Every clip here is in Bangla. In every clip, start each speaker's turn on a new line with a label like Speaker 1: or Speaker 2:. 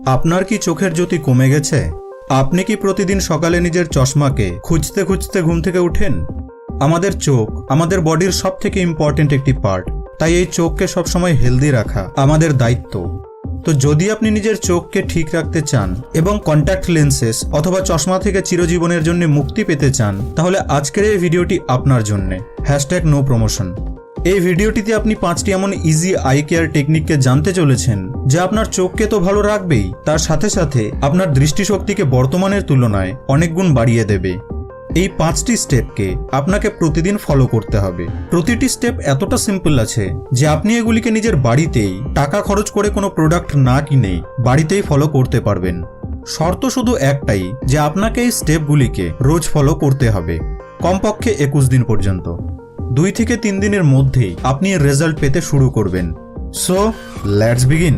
Speaker 1: আপনার কি চোখের জ্যোতি কমে গেছে? আপনি কি প্রতিদিন সকালে নিজের চশমাকে খুঁজতে খুঁজতে ঘুম থেকে ওঠেন? আমাদের চোখ আমাদের বডির সবথেকে ইম্পর্ট্যান্ট একটি পার্ট, তাই এই চোখকে সবসময় হেলদি রাখা আমাদের দায়িত্ব। তো যদি আপনি নিজের চোখকে ঠিক রাখতে চান এবং কন্ট্যাক্ট লেন্সেস অথবা চশমা থেকে চিরজীবনের জন্য মুক্তি পেতে চান, তাহলে আজকের এই ভিডিওটি আপনার জন্যে। #No promotion. এই ভিডিওটিতে আপনি 5টি এমন ইজি আই কেয়ার টেকনিককে জানতে চলেছেন যা আপনার চোখকে তো ভালো রাখবেই, তার সাথে সাথে আপনার দৃষ্টিশক্তিকে বর্তমানের তুলনায় অনেক গুণ বাড়িয়ে দেবে। এই 5টি স্টেপকে আপনাকে প্রতিদিন ফলো করতে হবে। প্রতিটি স্টেপ এতটা সিম্পল আছে যে আপনি এগুলিকে নিজের বাড়িতেই টাকা খরচ করে কোনো প্রোডাক্ট না কিনেই বাড়িতেই ফলো করতে পারবেন। শর্ত শুধু একটাই যে আপনাকে এই স্টেপগুলিকে রোজ ফলো করতে হবে, কমপক্ষে 21 দিন পর্যন্ত। 2 থেকে 3 দিনের মধ্যেই আপনি এর রেজাল্ট পেতে শুরু করবেন। So let's begin.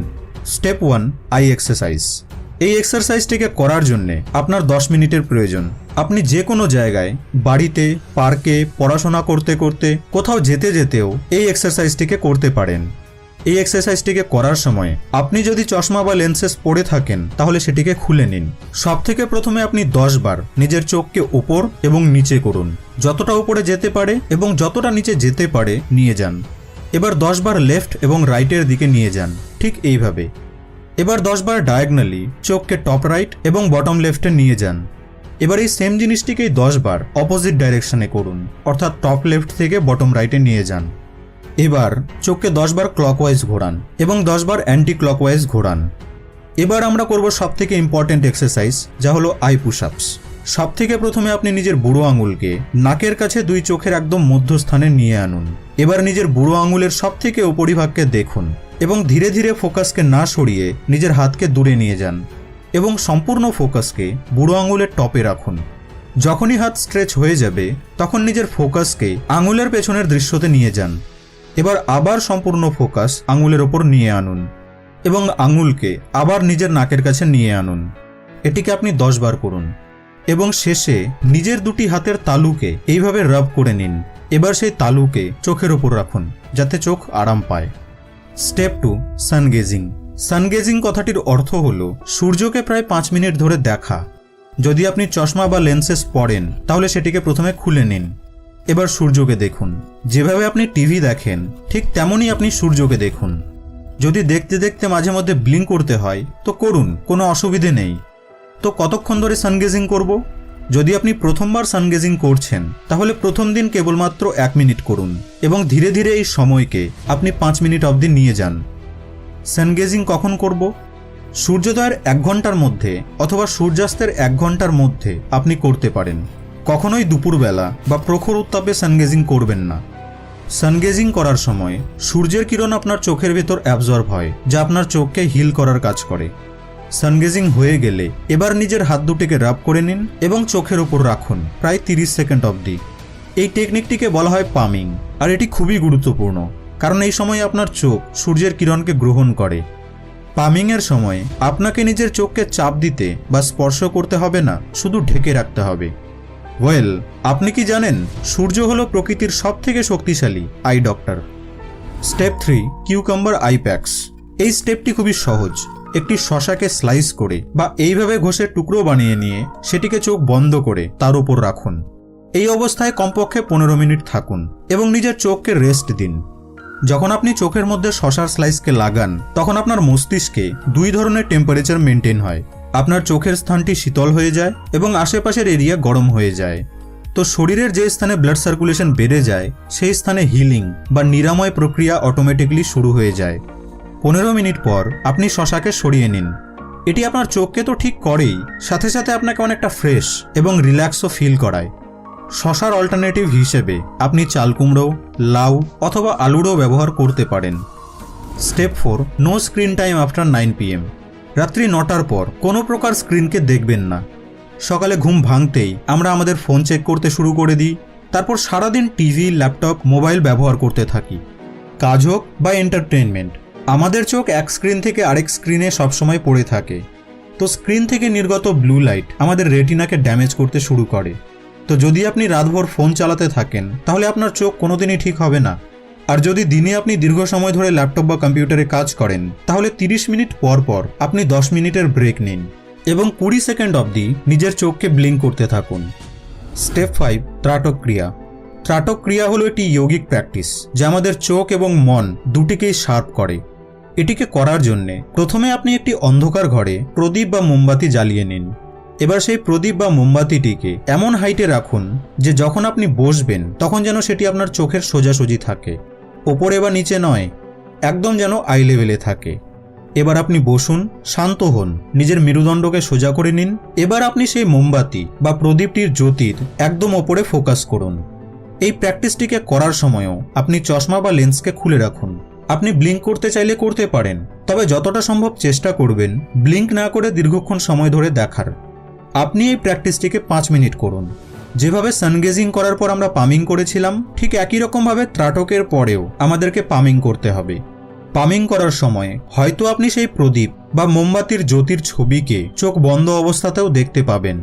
Speaker 1: Step 1, I exercise. এই এক্সারসাইজটিকে করার জন্য আপনার 10 মিনিটের প্রয়োজন। আপনি যে কোনো জায়গায়, বাড়িতে, পার্কে, পড়াশোনা করতে করতে, কোথাও যেতে যেতেও এই এক্সারসাইজটিকে করতে পারেন। এই এক্সারসাইজটিকে করার সময় আপনি যদি চশমা বা লেন্সেস পরে থাকেন তাহলে সেটিকে খুলে নিন। সবথেকে প্রথমে আপনি 10 বার নিজের চোখকে উপর এবং নিচে করুন। যতটা উপরে যেতে পারে এবং যতটা নিচে যেতে পারে নিয়ে যান। এবার 10 বার লেফট এবং রাইটের দিকে নিয়ে যান, ঠিক এইভাবে। এবার 10 বার ডায়াগনালি চোখকে টপ রাইট এবং বটম লেফটে নিয়ে যান। এবার এই সেম জিনিসটিকেই 10 বার অপোজিট ডাইরেকশনে করুন, অর্থাৎ টপ লেফট থেকে বটম রাইটে নিয়ে যান। এবার চোখকে 10 বার ক্লকওয়াইজ ঘোরান এবং 10 বার অ্যান্টি ক্লকওয়াইজ ঘোরান। এবার আমরা করব সবথেকে ইম্পর্টেন্ট এক্সারসাইজ, যা হলো আই পুশ আপস। সবথেকে প্রথমে আপনি নিজের বুড়ো আঙুলকে নাকের কাছে 2 চোখের একদম মধ্যস্থানে নিয়ে আনুন। এবার নিজের বুড়ো আঙুলের সবথেকে উপরিভাগকে দেখুন এবং ধীরে ধীরে ফোকাসকে না সরিয়ে নিজের হাতকে দূরে নিয়ে যান এবং সম্পূর্ণ ফোকাসকে বুড়ো আঙুলের টপে রাখুন। যখনই হাত স্ট্রেচ হয়ে যাবে তখন নিজের ফোকাসকে আঙুলের পেছনের দৃশ্যতে নিয়ে যান। এবার আবার সম্পূর্ণ ফোকাস আঙুলের ওপর নিয়ে আনুন এবং আঙুলকে আবার নিজের নাকের কাছে নিয়ে আনুন। এটিকে আপনি 10 বার করুন এবং শেষে নিজের 2টি হাতের তালুকে এইভাবে রাব করে নিন। এবার সেই তালুকে চোখের ওপর রাখুন যাতে চোখ আরাম পায়। স্টেপ 2, সানগেজিং। সানগেজিং কথাটির অর্থ হলো সূর্যকে প্রায় 5 মিনিট ধরে দেখা। যদি আপনি চশমা বা লেন্সেস পরেন তাহলে সেটিকে প্রথমে খুলে নিন। এবার সূর্যকে দেখুন। যেভাবে আপনি টিভি দেখেন ঠিক তেমনই আপনি সূর্যকে দেখুন। যদি দেখতে দেখতে মাঝে মধ্যে ব্লিঙ্ক করতে হয় তো করুন, কোনো অসুবিধে নেই। তো কতক্ষণ ধরে সানগেজিং করব? যদি আপনি প্রথমবার সানগেজিং করছেন তাহলে প্রথম দিন কেবলমাত্র 1 মিনিট করুন এবং ধীরে ধীরে এই সময়কে আপনি 5 মিনিট অবধি নিয়ে যান। সানগেজিং কখন করব? সূর্যোদয়ের 1 ঘন্টার মধ্যে অথবা সূর্যাস্তের 1 ঘন্টার মধ্যে আপনি করতে পারেন। কখনোই দুপুরবেলা বা প্রখর উত্তাপে সানগেজিং করবেন না। সানগেজিং করার সময় সূর্যের কিরণ আপনার চোখের ভেতর অ্যাবজর্ব হয়, যা আপনার চোখকে হিল করার কাজ করে। সানগেজিং হয়ে গেলে এবার নিজের হাত দুটিকে রাব করে নিন এবং চোখের ওপর রাখুন প্রায় 30 সেকেন্ড অবধি। এই টেকনিকটিকে বলা হয় পামিং, আর এটি খুবই গুরুত্বপূর্ণ কারণ এই সময় আপনার চোখ সূর্যের কিরণকে গ্রহণ করে। পামিংয়ের সময় আপনাকে নিজের চোখকে চাপ দিতে বা স্পর্শ করতে হবে না, শুধু ঢেকে রাখতে হবে। ওয়েল, আপনি কি জানেন সূর্য হলো প্রকৃতির সবথেকে শক্তিশালী I doctor. Step 3, cucumber I packs. এই স্টেপটি খুবই সহজ। একটি শসাকে স্লাইস করে বা এইভাবে ঘষে টুকরো বানিয়ে নিয়ে সেটিকে চোখ বন্ধ করে তার উপর রাখুন। এই অবস্থায় কমপক্ষে 15 মিনিট থাকুন এবং নিজের চোখকে রেস্ট দিন। যখন আপনি চোখের মধ্যে শসার স্লাইসকে লাগান তখন আপনার মস্তিষ্কে 2 ধরনের টেম্পারেচার মেনটেন হয়। আপনার চোখের স্থানটি শীতল হয়ে যায় এবং আশেপাশের এরিয়া গরম হয়ে যায়। তো শরীরের যে স্থানে ব্লাড সার্কুলেশন বেড়ে যায় সেই স্থানে হিলিং বা নিরাময় প্রক্রিয়া অটোমেটিকলি শুরু হয়ে যায়। 15 মিনিট পর আপনি শসাকে সরিয়ে নিন। এটি আপনার চোখকে তো ঠিক করেই, সাথে সাথে আপনাকে অনেকটা ফ্রেশ এবং রিল্যাক্সও ফিল করায়। শসার অল্টারনেটিভ হিসেবে আপনি চাল কুমড়ো, লাউ অথবা আলুরও ব্যবহার করতে পারেন। Step 4, no screen time after 9 PM। রাত্রি 9টার পর কোনো প্রকার স্ক্রিনকে দেখবেন না। সকালে ঘুম ভাঙতেই আমরা আমাদের ফোন চেক করতে শুরু করে দিই, তারপর সারাদিন টিভি, ল্যাপটপ, মোবাইল ব্যবহার করতে থাকি। কাজ হোক বা এন্টারটেইনমেন্ট, আমাদের চোখ এক স্ক্রিন থেকে আরেক স্ক্রিনে সবসময় পড়ে থাকে। তো স্ক্রিন থেকে নির্গত ব্লু লাইট আমাদের রেটিনাকে ড্যামেজ করতে শুরু করে। তো যদি আপনি রাতভর ফোন চালাতে থাকেন তাহলে আপনার চোখ কোনোদিনই ঠিক হবে না। আর যদি দিনে আপনি দীর্ঘ সময় ধরে ল্যাপটপ বা কম্পিউটারে কাজ করেন তাহলে 30 মিনিট পর পর আপনি 10 মিনিটের ব্রেক নিন এবং 20 সেকেন্ড অবধি নিজের চোখকে ব্লিঙ্ক করতে থাকুন। স্টেপ 5, ত্রাটক ক্রিয়া। ত্রাটক ক্রিয়া হলো একটি ইয়োগিক প্র্যাকটিস যা আমাদের চোখ এবং মন দুটিকেই শার্প করে। এটিকে করার জন্যে প্রথমে আপনি একটি অন্ধকার ঘরে প্রদীপ বা মোমবাতি জ্বালিয়ে নিন। এবার সেই প্রদীপ বা মোমবাতিটিকে এমন হাইটে রাখুন যে যখন আপনি বসবেন তখন যেন সেটি আপনার চোখের সোজাসুজি থাকে, ওপরে বা নিচে নয়, একদম যেন আই লেভেলে থাকে। এবার আপনি বসুন, শান্ত হন, নিজের মেরুদণ্ডকে সোজা করে নিন। এবার আপনি সেই মোমবাতি বা প্রদীপটির জ্যোতির একদম ওপরে ফোকাস করুন। এই প্র্যাকটিসটিকে করার সময়ও আপনি চশমা বা লেন্সকে খুলে রাখুন। আপনি ব্লিঙ্ক করতে চাইলে করতে পারেন, তবে যতটা সম্ভব চেষ্টা করবেন ব্লিঙ্ক না করে দীর্ঘক্ষণ সময় ধরে দেখার। আপনি এই প্র্যাকটিসটিকে 5 মিনিট করুন। যেভাবে সানগেজিং করার পর আমরা পামিং করেছিলাম, ঠিক একই রকমভাবে ত্রাটকের পরেও আমাদেরকে পামিং করতে হবে। পামিং করার সময় হয়তো আপনি সেই প্রদীপ বা মোমবাতির জ্যোতির ছবিকে চোখ বন্ধ অবস্থাতেও দেখতে পাবেন।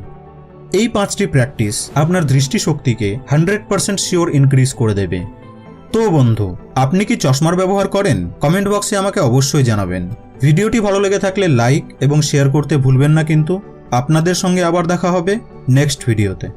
Speaker 1: এই 5টি প্র্যাকটিস আপনার দৃষ্টিশক্তিকে 100% শিওর ইনক্রিজ করে দেবে। তো বন্ধু, আপনি কি চশমার ব্যবহার করেন? কমেন্ট বক্সে আমাকে অবশ্যই জানাবেন। ভিডিওটি ভালো লেগে থাকলে লাইক এবং শেয়ার করতে ভুলবেন না কিন্তু। আপনাদের সঙ্গে আবার দেখা হবে নেক্সট ভিডিওতে।